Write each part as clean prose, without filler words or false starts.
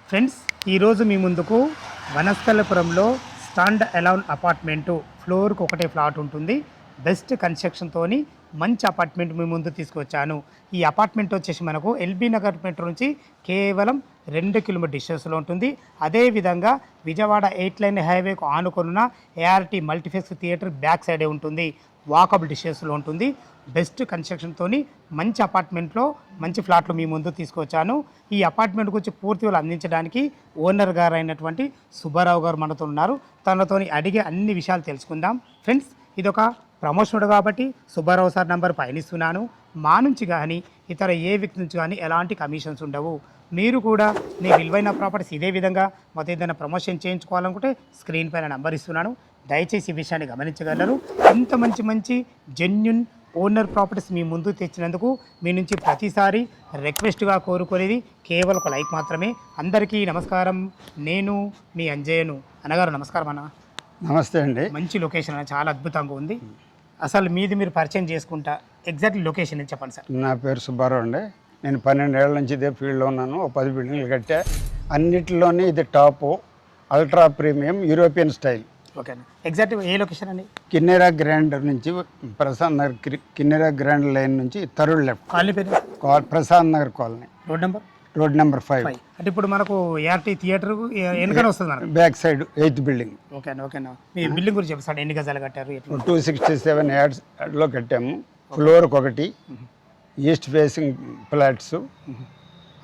Friends, ఈరోజు మీ ముందుకు వనస్థలపురంలో stand alone apartment ఫ్లోర్కి ఒకటే ఫ్లాట్ ఉంటుంది. బెస్ట్ కన్స్ట్రక్షన్తోని మంచి అపార్ట్మెంట్ మీ ముందు తీసుకొచ్చాను. ఈ అపార్ట్మెంట్ వచ్చేసి మనకు ఎల్బీ నగర్ మెట్రో నుంచి కేవలం 2 కిలోమీటర్ డిస్టెన్స్లో ఉంటుంది. అదేవిధంగా విజయవాడ 8 లైన్ హైవేకు ఆనుకొనున్న ఏఆర్టీ మల్టీప్లెక్స్ థియేటర్ బ్యాక్ సైడే ఉంటుంది. వాకబుల్ డిస్టెన్స్లో ఉంటుంది. బెస్ట్ కన్స్ట్రక్షన్తోని మంచి అపార్ట్మెంట్లో మంచి ఫ్లాట్లు మీ ముందు తీసుకొచ్చాను. ఈ అపార్ట్మెంట్ గురించి పూర్తి వాళ్ళు అందించడానికి ఓనర్ గారు అయినటువంటి సుబ్బారావు గారు మనతో ఉన్నారు. తనతోని అడిగే అన్ని విషయాలు తెలుసుకుందాం. ఫ్రెండ్స్, ఇదొక ప్రమోషన్ కాబట్టి సుబ్బారావు సార్ నంబర్ పయనిస్తున్నాను. మా నుంచి కానీ ఇతర ఏ వ్యక్తి నుంచి కానీ ఎలాంటి కమిషన్స్ ఉండవు. మీరు కూడా మీ విలువైన ప్రాపర్టీస్ ఇదే విధంగా మొత్తం ఏదైనా ప్రమోషన్ చేయించుకోవాలనుకుంటే స్క్రీన్ పైన నంబర్ ఇస్తున్నాను. దయచేసి ఈ విషయాన్ని గమనించగలరు. ఇంత మంచి జెన్యున్ ఓనర్ ప్రాపర్టీస్ మీ ముందు తెచ్చినందుకు మీ నుంచి ప్రతిసారి రిక్వెస్ట్గా కోరుకునేది కేవలం ఒక లైక్ మాత్రమే. అందరికీ నమస్కారం. నేను మీ అంజయ్యను. అన్నగారు నమస్కారం అన్న. నమస్తే అండి. మంచి లొకేషన్ అన్న, చాలా అద్భుతంగా ఉంది. అసలు మీది మీరు పరిచయం చేసుకుంటా ఎగ్జాక్ట్ లొకేషన్ అని చెప్పండి సార్. నా పేరు సుబ్బారావు అండి. నేను 12 ఏళ్ల నుంచి ఇదే ఫీల్డ్లో ఉన్నాను. 10 బిల్డింగ్లు కట్టా. అన్నిటిలోనే ఇది top, ultra premium, European style. Okay అన్న. ఎగ్జాక్ట్ ఏ లొకేషన్ అండి? కిన్నెరా గ్రాండ్ నుంచి ప్రసాద్ నగర్, కిన్నెరా గ్రాండ్ లైన్ నుంచి థర్డ్ లెఫ్ట్ కాలనీ పేరు Prasad Nagar colony, road number 5. అంటే ఇప్పుడు మనకు ఏఆర్టీ థియేటర్ వెనుకనే వస్తుంది మనకు, బ్యాక్ సైడ్ 8th బిల్డింగ్. ఓకేనా. మీ బిల్డింగ్ గురించి చెప్పండి. ఎన్ని గజాలు కట్టారు? 267 యార్డ్స్లో కట్టాము. ఫ్లోర్కి ఒకటి, ఈస్ట్ ఫేసింగ్ ఫ్లాట్స్.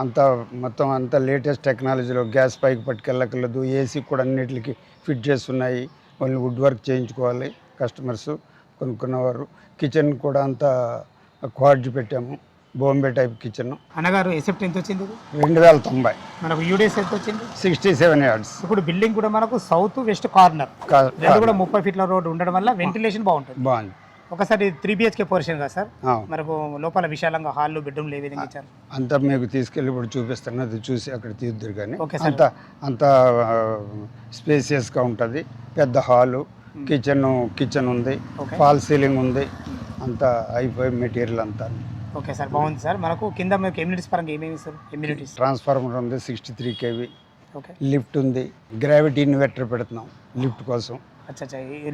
అంతా మొత్తం అంతా లేటెస్ట్ టెక్నాలజీలో గ్యాస్ పైకి పట్టుకెళ్ళకలేదు. ఏసీ కూడా అన్నిటికి ఫిట్ చేస్తున్నాయి. వాళ్ళు వుడ్ వర్క్ చేయించుకోవాలి కస్టమర్స్ కొనుక్కున్నవారు. కిచెన్ కూడా అంతా క్వాడ్జ్ పెట్టాము, బాంబే టైప్ కిచెన్. అన్నగారు ఎసెప్ట్ ఎంత వచ్చింది? 2090. మనకు యూడీఎస్ ఎంత వచ్చింది? 67 యార్డ్స్. ఇప్పుడు బిల్డింగ్ కూడా మనకు సౌత్ వెస్ట్ కార్నర్ రెండు కూడా 30 ఫీట్ల రోడ్ ఉండడం వల్ల వెంటిలేషన్ బాగుంటుంది. బాగుంది. ఒకసారి 3 BHK పోర్షన్ కదా సార్? మనకు లోపల విశాలంగా హాల్ బెడ్రూమ్లు ఏ విధంగా ఇచ్చారు? అంతా మీకు తీసుకెళ్ళి ఇప్పుడు చూపిస్తాను, అది చూసి అక్కడ తీద్దురు. కానీ అంత స్పేసియస్గా ఉంటుంది. పెద్ద హాలు, కిచెన్ ఉంది, ఫాల్ సీలింగ్ ఉంది. అంతా హైఫై మెటీరియల్ అంతా. ఓకే సార్, బాగుంది సార్. మనకు కింద మీకు ఎమ్యూనిటీస్ పరంగా ఏమేమి సార్? ఎమ్యూనిటీస్ ట్రాన్స్ఫార్మర్ ఉంది, 63 kV. ఓకే. లిఫ్ట్ ఉంది, గ్రావిటీ ఇన్వర్టర్ పెడుతున్నాం లిఫ్ట్ కోసం. అచ్చా.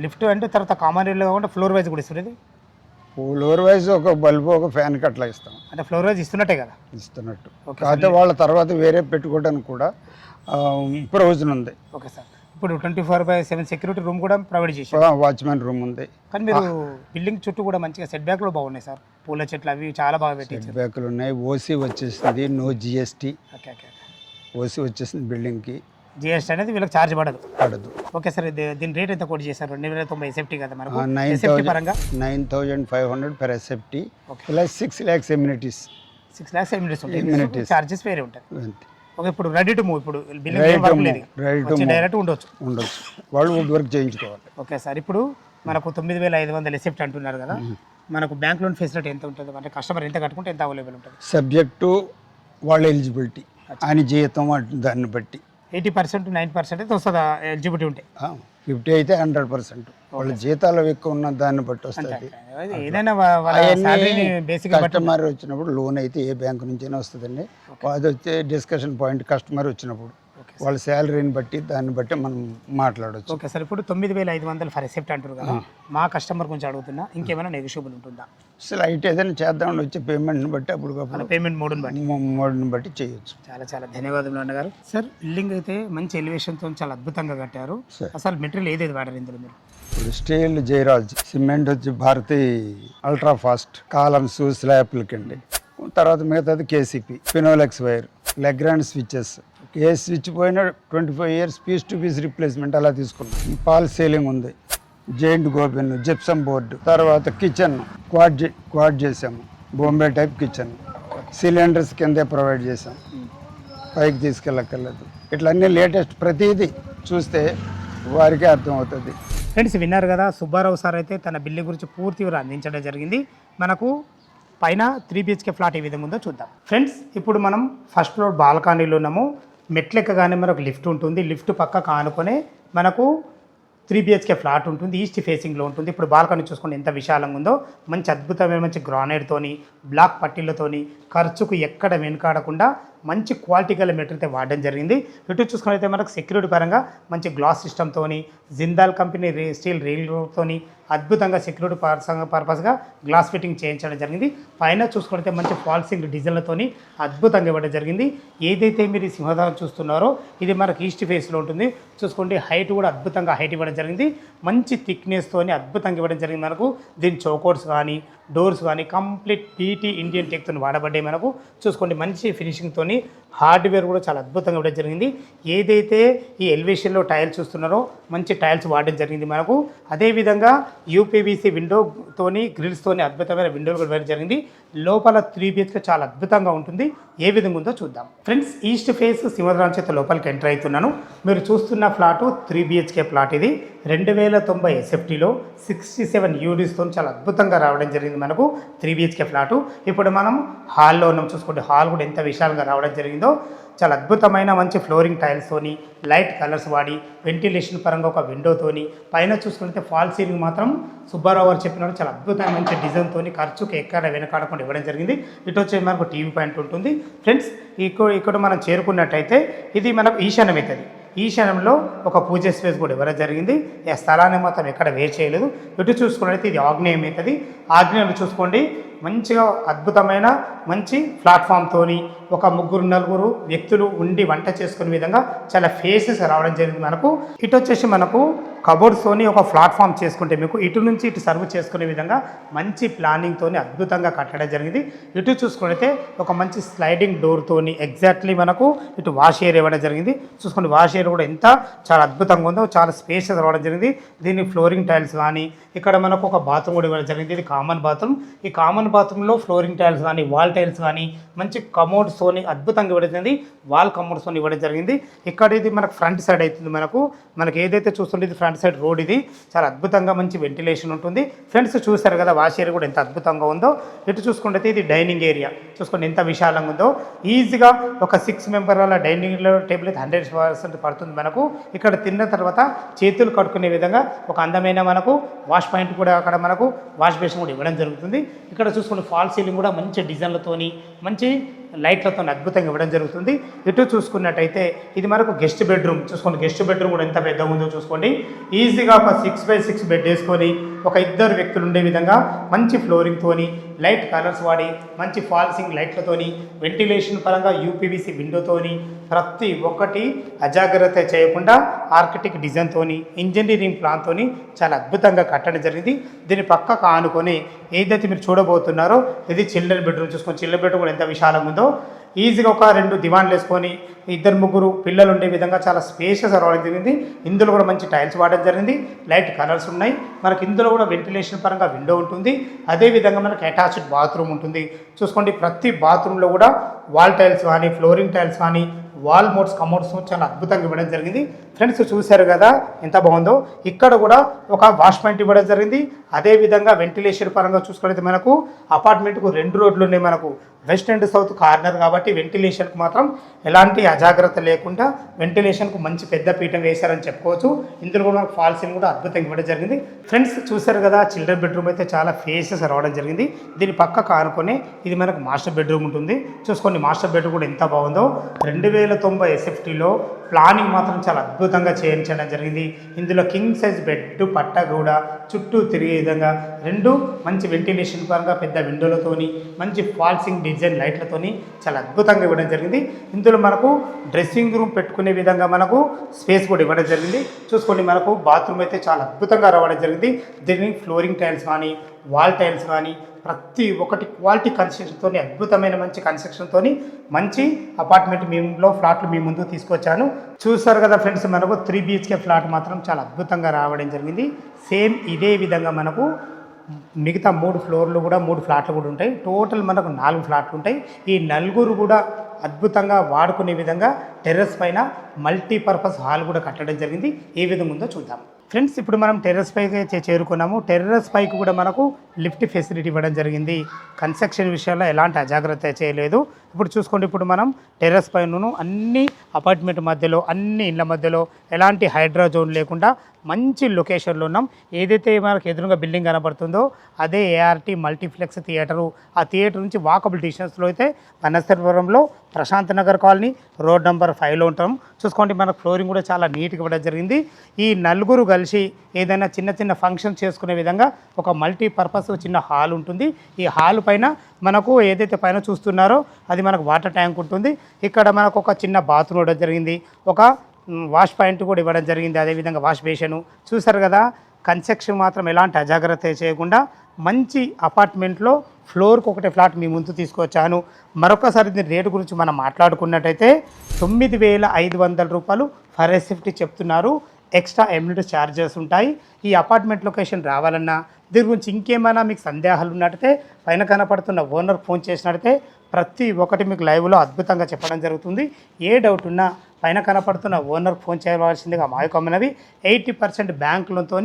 లిఫ్ట్ అంటే తర్వాత కామన్ ఏరియాలో కాకుండా ఫ్లోర్ వైజ్ కూడా ఇస్తుంది? ఫ్లోర్ వైజ్ ఒక బల్బు, ఒక ఫ్యాన్ అట్లా ఇస్తాం. అంటే ఫ్లోర్ వైజ్ ఇస్తున్నట్టే కదా? ఇస్తున్నట్టు. కాకపోతే వాళ్ళ తర్వాత వేరే పెట్టుకోవడానికి కూడా ప్రొవిజన్ ఉంది. Okay sir. ఇప్పుడు 24/7 సెక్యూరిటీ రూమ్ కూడా ప్రొవైడ్ చేశారు. వాచ్మెన్ రూమ్ ఉంది. కానీ మీరు బిల్డింగ్ చుట్టూ కూడా మంచిగా సెట్ బ్యాక్లు బాగున్నాయి సార్. పూల చెట్లు అవి చాలా బాగా పెట్టారు. సెట్ బ్యాక్లు ఉన్నాయి. ఓసీ వచ్చేసింది, నో జిఎస్టీ. ఓకే. ఓసీ వచ్చేసింది బిల్డింగ్కి. జిఎస్టీ అనేది వీళ్ళకి ఛార్జ్ పడదు. Okay sir. దీని రేట్ ఎంత కోట్ చేశారు? 2090 ఎస్ఎఫ్టీ కదా మనకు? 9,500 per SFT plus 6 lakhs amenities. 6 lakhs amenities ఉంటాయి. చార్జెస్ వేరే ఉంటాయి. ఓకే. ఇప్పుడు రెడీ టు మూవ్. ఇప్పుడు బిల్డింగ్ డైరెక్ట్ ఉండొచ్చు. వాళ్ళు వుడ్ వర్క్ చేయించుకోవాలి. Okay sir. ఇప్పుడు మనకు 9,500 ఎస్ఎఫ్టీ అంటున్నారు కదా, మనకు బ్యాంక్ లోన్ ఫెసిలిటీ ఎంత ఉంటుంది? అంటే కస్టమర్ ఎంత కట్టుకుంటే ఎంత అవైలబుల్ ఉంటుంది? సబ్జెక్టు వాళ్ళ ఎలిజిబిలిటీ అని జీతం దాన్ని బట్టి 80% 90% అయితే వస్తుందా ఎలిజిబిలిటీ ఉంటే? 50 అయితే 100%. వాళ్ళ జీతాలు ఎక్కువ ఉన్న దాన్ని బట్టి వస్తుంది. ఏదైనా కస్టమర్ వచ్చినప్పుడు లోన్ అయితే ఏ బ్యాంకు నుంచైనా వస్తుందండి. అది వచ్చే డిస్కషన్ పాయింట్ కస్టమర్ వచ్చినప్పుడు వాళ్ళ శాలరీని బట్టి దాన్ని బట్టి మనం మాట్లాడవచ్చు. Okay sir. ఇప్పుడు 9,500 ఫర్ ఎసెప్ట్ అంటారు కదా, మా కస్టమర్ గురించి అడుగుతున్నా, ఇంకేమైనా నెగోషియబుల్ ఉంటుందా? లైట్ ఏదైనా చేద్దామని వచ్చే పేమెంట్ని బట్టి అప్పుడు పేమెంట్ మోడ్ని బట్టి చేయొచ్చు. చాలా ధన్యవాదాలు అన్నగారు. సార్, బిల్డింగ్ అయితే మంచి ఎలివేషన్తో చాలా అద్భుతంగా కట్టారు. అసలు మెటీరియల్ ఏదేది వాడారు ఇందులో మీరు? ఇప్పుడు స్టీల్ జైరాజ్, సిమెంట్ వచ్చి భారతి అల్ట్రా ఫాస్ట్, కాలమ్స్ స్లాబ్లకండి. తర్వాత మిగతాది KCP, Finolex wire, Legrand switches. ఏ స్విచ్ పోయినా 25 years piece to piece replacement అలా తీసుకున్నాం. పాల్ సీలింగ్ ఉంది, జైంట్ గోబెన్, జిప్సమ్ బోర్డు. తర్వాత కిచెన్ క్వాడ్ చేసాము, బాంబే టైప్ కిచెన్. సిలిండర్స్ కిందే ప్రొవైడ్ చేసాం, పైకి తీసుకెళ్ళక్కర్లేదు. ఇట్లా అన్నీ లేటెస్ట్. ప్రతిదీ చూస్తే వారికే అర్థమవుతుంది. ఫ్రెండ్స్, విన్నారు కదా, సుబ్బారావు సార్ అయితే తన బిల్డింగ్ గురించి పూర్తి వివరాలు అందించడం జరిగింది. మనకు పైన 3 BHK ఫ్లాట్ ఏ విధంగా ఉందో చూద్దాం. ఫ్రెండ్స్, ఇప్పుడు మనం ఫస్ట్ ఫ్లోర్ బాల్కనీలో ఉన్నాము. మెట్లెక్కగానే మనకు లిఫ్ట్ ఉంటుంది. లిఫ్ట్ పక్క కానుకొనే మనకు 3 BHK ఫ్లాట్ ఉంటుంది. ఈస్ట్ ఫేసింగ్లో ఉంటుంది. ఇప్పుడు బాల్కనీ చూసుకుంటే ఎంత విశాలంగా ఉందో. మంచి అద్భుతమైన మంచి గ్రానైట్తోని, బ్లాక్ పట్టీలతోని, ఖర్చుకు ఎక్కడ వెనుకాడకుండా మంచి క్వాలిటీ గల మెటీరియల్ అయితే వాడడం జరిగింది. ఇటు చూసుకున్నట్లయితే మనకు సెక్యూరిటీ పరంగా మంచి గ్లాస్ సిస్టమ్తోని, జిందాల్ కంపెనీ స్టీల్ రీల్తోని అద్భుతంగా సెక్యూరిటీ పర్పస్గా గ్లాస్ ఫిట్టింగ్ చేయించడం జరిగింది. పైన చూసుకుంటే మంచి ఫాల్సింగ్ డిజైన్లతోని అద్భుతంగా ఇవ్వడం జరిగింది. ఏదైతే మీరు ఈ సింహద్వారం చూస్తున్నారో ఇది మనకు ఈస్ట్ ఫేస్లో ఉంటుంది. చూసుకోండి, హైట్ కూడా అద్భుతంగా హైట్ ఇవ్వడం జరిగింది. మంచి థిక్నెస్తోని అద్భుతంగా ఇవ్వడం జరిగింది. మనకు దీని చౌకోట్స్ కానీ డోర్స్ కానీ కంప్లీట్ పీటీ ఇండియన్ టెక్తో వాడబడ్డాయి. మనకు చూసుకోండి, మంచి ఫినిషింగ్తోని హార్డ్వేర్ కూడా చాలా అద్భుతంగా ఇవ్వడం జరిగింది. ఏదైతే ఈ ఎలివేషన్లో టైల్స్ చూస్తున్నారో మంచి టైల్స్ వాడడం జరిగింది. మనకు అదేవిధంగా యూపీవీసీ విండోతోని గ్రిల్స్తోని అద్భుతమైన విండోలు కూడా వేయడం జరిగింది. లోపల 3 BHK చాలా అద్భుతంగా ఉంటుంది. ఏ విధంగా ఉందో చూద్దాం. ఫ్రెండ్స్, ఈస్ట్ ఫేస్ సింహద్వారం చేత లోపలికి ఎంటర్ అవుతున్నాను. మీరు చూస్తున్న ఫ్లాటు 3 BHK ఫ్లాట్. ఇది 2090 SFTలో 67 యూనిట్స్తో చాలా అద్భుతంగా రావడం జరిగింది. మనకు 3 BHK ఫ్లాటు. ఇప్పుడు మనం హాల్లో ఉన్నాం. చూసుకోండి, హాల్ కూడా ఎంత విశాలంగా రావడం జరిగిందో. చాలా అద్భుతమైన మంచి ఫ్లోరింగ్ టైల్స్తోని లైట్ కలర్స్ వాడి వెంటిలేషన్ పరంగా ఒక విండోతోని పైన చూసుకుంటే ఫాల్ సీలింగ్ మాత్రం సుబ్బారావు గారు చెప్పినట్టు చాలా అద్భుతమైన మంచి డిజైన్తోని ఖర్చుకి ఎక్కడ వెనకాడకుండా ఇవ్వడం జరిగింది. ఇటు వచ్చి మనకు టీవీ పాయింట్ ఉంటుంది. ఫ్రెండ్స్, ఇక్కడ మనం చేరుకున్నట్టయితే ఇది మనకు ఈశాన్యం అవుతుంది. ఈశాన్యంలో ఒక పూజ స్పేస్ కూడా ఇవ్వడం జరిగింది. ఈ స్థలాన్ని మాత్రం ఎక్కడ వేరు చేయలేదు. ఇటు చూసుకున్నట్లయితే ఇది ఆగ్నేయం అవుతుంది. ఆగ్నేయంలో చూసుకోండి, మంచిగా అద్భుతమైన మంచి ప్లాట్ఫామ్తోని ఒక 3-4 వ్యక్తులు ఉండి వంట చేసుకునే విధంగా చాలా ఫేసెస్ రావడం జరిగింది. మనకు ఇటు వచ్చేసి మనకు కబోర్డ్స్తోని ఒక ప్లాట్ఫామ్ చేసుకుంటే మీకు ఇటు నుంచి ఇటు సర్వ్ చేసుకునే విధంగా మంచి ప్లానింగ్తోని అద్భుతంగా కట్టడం జరిగింది. ఇటు చూసుకుంటే ఒక మంచి స్లైడింగ్ డోర్తోని ఎగ్జాక్ట్లీ మనకు ఇటు వాష్ ఏరియా ఇవ్వడం జరిగింది. చూసుకోండి, వాష్ ఏరియా కూడా ఎంత చాలా అద్భుతంగా ఉందో, చాలా స్పేసెస్ రావడం జరిగింది. దీని ఫ్లోరింగ్ టైల్స్ కానీ ఇక్కడ మనకు ఒక బాత్రూమ్ కూడా ఇవ్వడం జరిగింది. ఇది కామన్ బాత్రూమ్. ఈ కామన్ బాత్రూంలో ఫ్లోరింగ్ టైల్స్ కానీ వాల్ టైల్స్ కానీ మంచి కమోడ్స్తోని అద్భుతంగా ఇవ్వడం జరిగింది. వాల్ కమోడ్స్తోని ఇవ్వడం జరిగింది. ఇక్కడ ఇది మనకు ఫ్రంట్ సైడ్ అవుతుంది. మనకు ఏదైతే చూస్తుంటే ఇది ఫ్రంట్ సైడ్ రోడ్. ఇది చాలా అద్భుతంగా మంచి వెంటిలేషన్ ఉంటుంది. ఫ్రెండ్స్, చూశారు కదా వాష్ ఏరియా కూడా ఎంత అద్భుతంగా ఉందో. ఇటు చూసుకుంటే ఇది డైనింగ్ ఏరియా. చూసుకోండి ఎంత విశాలంగా ఉందో. ఈజీగా ఒక 6 మెంబర్ల డైనింగ్ టేబుల్ అయితే 100% పడుతుంది. మనకు ఇక్కడ తిన్న తర్వాత చేతులు కట్టుకునే విధంగా ఒక అందమైన మనకు వాష్ పాయింట్ కూడా అక్కడ మనకు వాష్ బేసిన్ కూడా ఇవ్వడం జరుగుతుంది. ఇక్కడ చూసుకుంటే ఫాల్ సీలింగ్ కూడా మంచి డిజైన్లతోని మంచి లైట్లతో అద్భుతంగా ఇవ్వడం జరుగుతుంది. ఇటు చూసుకున్నట్టయితే ఇది మనకు గెస్ట్ బెడ్రూమ్. చూసుకోండి, గెస్ట్ బెడ్రూమ్ కూడా ఎంత పెద్దగా ఉందో చూసుకోండి. ఈజీగా ఒక 6x6 బెడ్ వేసుకొని ఒక 2 వ్యక్తులు ఉండే విధంగా మంచి ఫ్లోరింగ్తోని లైట్ కలర్స్ వాడి మంచి ఫాల్సింగ్ లైట్లతోని వెంటిలేషన్ పరంగా యూపీవీసీ విండోతోని ప్రతి ఒక్కటి అజాగ్రత్త చేయకుండా ఆర్కిటెక్ట్ డిజైన్తోని ఇంజనీరింగ్ ప్లాన్తోని చాలా అద్భుతంగా కట్టడం జరిగింది. దీని పక్కకు ఆనుకొని ఏదైతే మీరు చూడబోతున్నారో ఇది చిల్డ్రన్ బెడ్రూమ్. చూసుకొని చిల్డ్రన్ బెడ్రూమ్ కూడా ఎంత విశాలంగా ఉందో. ఈజీగా ఒక 2 దివాన్లు వేసుకొని 2-3 పిల్లలు ఉండే విధంగా చాలా స్పేషియస్ రావడం జరిగింది. ఇందులో కూడా మంచి టైల్స్ వాడడం జరిగింది. లైట్ కలర్స్ ఉన్నాయి. మనకి ఇందులో కూడా వెంటిలేషన్ పరంగా విండో ఉంటుంది. అదేవిధంగా మనకి అటాచ్డ్ బాత్రూమ్ ఉంటుంది. చూసుకోండి, ప్రతి బాత్రూంలో కూడా వాల్ టైల్స్ కానీ ఫ్లోరింగ్ టైల్స్ కానీ వాల్ మోడ్స్ కమోడ్స్ చాలా అద్భుతంగా ఇవ్వడం జరిగింది. ఫ్రెండ్స్, చూశారు కదా ఎంత బాగుందో. ఇక్కడ కూడా ఒక వాష్ పాయింట్ ఇవ్వడం జరిగింది. అదేవిధంగా వెంటిలేషన్ పరంగా చూసుకుంటే మనకు అపార్ట్మెంట్కు 2 రోడ్లు ఉన్నాయి. మనకు వెస్ట్ అండ్ సౌత్ కార్నర్ కాబట్టి వెంటిలేషన్కు మాత్రం ఎలాంటి అజాగ్రత్త లేకుండా వెంటిలేషన్కు మంచి పెద్ద పీఠం వేశారని చెప్పుకోవచ్చు. ఇందులో కూడా మనకు ఫాల్ సీలింగ్ కూడా అద్భుతంగా ఇవ్వడం జరిగింది. ఫ్రెండ్స్, చూశారు కదా చిల్డ్రన్ బెడ్రూమ్ అయితే చాలా ఫేసెస్ రావడం జరిగింది. దీని పక్కకు ఆనుకొని ఇది మనకు మాస్టర్ బెడ్రూమ్ ఉంటుంది. చూసుకోండి, మాస్టర్ బెడ్రూమ్ కూడా ఎంత బాగుందో. 2090 SFTలో ప్లానింగ్ మాత్రం చాలా అద్భుతంగా చేయించడం జరిగింది. ఇందులో కింగ్ సైజ్ బెడ్ పట్ట కూడా చుట్టూ తిరిగే విధంగా 2 మంచి వెంటిలేషన్ పరంగా పెద్ద విండోలతోని మంచి ఫాల్సింగ్ డిజైన్ లైట్లతోని చాలా అద్భుతంగా ఇవ్వడం జరిగింది. ఇందులో మనకు డ్రెస్సింగ్ రూమ్ పెట్టుకునే విధంగా మనకు స్పేస్ కూడా ఇవ్వడం జరిగింది. చూసుకోండి, మనకు బాత్రూమ్ అయితే చాలా అద్భుతంగా రావడం జరిగింది. దీన్ని ఫ్లోరింగ్ టైల్స్ కానీ వాల్ టైల్స్ కానీ ప్రతి ఒక్కటి క్వాలిటీ కన్స్ట్రక్షన్తో అద్భుతమైన మంచి కన్స్ట్రక్షన్తో మంచి అపార్ట్మెంట్ ఫ్లాట్లు మీ ముందు తీసుకొచ్చాను. చూస్తారు కదా ఫ్రెండ్స్, మనకు 3 BHK ఫ్లాట్ మాత్రం చాలా అద్భుతంగా రావడం జరిగింది. సేమ్ ఇదే విధంగా మనకు మిగతా 3 ఫ్లోర్లు కూడా 3 ఫ్లాట్లు కూడా ఉంటాయి. టోటల్ మనకు 4 ఫ్లాట్లు ఉంటాయి. ఈ 4 కూడా అద్భుతంగా వాడుకునే విధంగా టెర్రస్ పైన మల్టీపర్పస్ హాల్ కూడా కట్టడం జరిగింది. ఏ విధంగా ఉందో చూద్దాం. ఫ్రెండ్స్, ఇప్పుడు మనం టెర్రస్ పైకి చేరుకున్నాము. టెర్రస్ పైకి కూడా మనకు లిఫ్ట్ ఫెసిలిటీ ఇవ్వడం జరిగింది. కన్స్ట్రక్షన్ విషయాల్లో ఎలాంటి అజాగ్రత్త చేయలేదు. ఇప్పుడు చూసుకోండి, ఇప్పుడు మనం టెర్రస్ పైన అన్ని అపార్ట్మెంట్ మధ్యలో అన్ని ఇళ్ళ మధ్యలో ఎలాంటి హైడ్రా జోన్ లేకుండా మంచి లొకేషన్లో ఉన్నాం. ఏదైతే మనకు ఎదురుగా బిల్డింగ్ కనబడుతుందో అదే ఏఆర్టీ మల్టీప్లెక్స్ థియేటరు. ఆ థియేటర్ నుంచి వాకబుల్ డిస్టెన్స్లో అయితే వనస్థలిపురంలో Prashanth Nagar colony road number 5లో ఉంటాం. చూసుకోండి, మనకు ఫ్లోరింగ్ కూడా చాలా నీట్గా ఇవ్వడం జరిగింది. ఈ నలుగురు కలిసి ఏదైనా చిన్న చిన్న ఫంక్షన్ చేసుకునే విధంగా ఒక మల్టీపర్పస్ చిన్న హాల్ ఉంటుంది. ఈ హాల్ పైన మనకు ఏదైతే పైన చూస్తున్నారో అది మనకు వాటర్ ట్యాంక్ ఉంటుంది. ఇక్కడ మనకు ఒక చిన్న బాత్రూమ్ ఇవ్వడం జరిగింది. ఒక వాష్ పాయింట్ కూడా ఇవ్వడం జరిగింది. అదేవిధంగా వాష్ బేషను చూసారు కదా. కన్స్ట్రక్షన్ మాత్రం ఎలాంటి అజాగ్రత్త చేయకుండా మంచి అపార్ట్మెంట్లో ఫ్లోర్కి ఒకటే ఫ్లాట్ మీ ముందు తీసుకొచ్చాను. మరొకసారి దీని రేటు గురించి మనం మాట్లాడుకున్నట్టయితే 9,500 రూపాయలు ఫర్ ఎస్ఎఫ్టీ చెప్తున్నారు. ఎక్స్ట్రా ఎమ్యూనిటీ ఛార్జెస్ ఉంటాయి. ఈ అపార్ట్మెంట్ లొకేషన్ రావాలన్నా దీని గురించి ఇంకేమైనా మీకు సందేహాలు ఉన్నట్టయితే పైన కనపడుతున్న ఓనర్ ఫోన్ చేసినట్టయితే ప్రతి ఒక్కటి మీకు లైవ్లో అద్భుతంగా చెప్పడం జరుగుతుంది. ఏ డౌట్ ఉన్నా పైన కనపడుతున్న ఓనర్ ఫోన్ చేయవలసిందిగా మా యొక్క మనవి. 80% బ్యాంక్ లోన్తో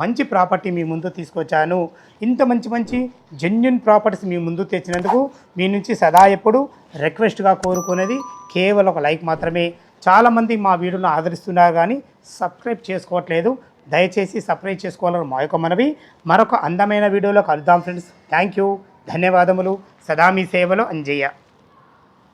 మంచి ప్రాపర్టీ మీ ముందు తీసుకొచ్చాను. ఇంత మంచి జెన్యున్ ప్రాపర్టీస్ మీ ముందు తెచ్చినందుకు మీ నుంచి సదా ఎప్పుడు రిక్వెస్ట్గా కోరుకునేది కేవలం ఒక లైక్ మాత్రమే. చాలామంది మా వీడియోను ఆదరిస్తున్నారు కానీ సబ్స్క్రైబ్ చేసుకోవట్లేదు. దయచేసి సబ్స్క్రైబ్ చేసుకోవాలని మా యొక్క మనవి. మరొక అందమైన వీడియోలో కలుద్దాం ఫ్రెండ్స్. థ్యాంక్ యూ, ధన్యవాదములు. సదా మీ సేవలో అంజయ్య.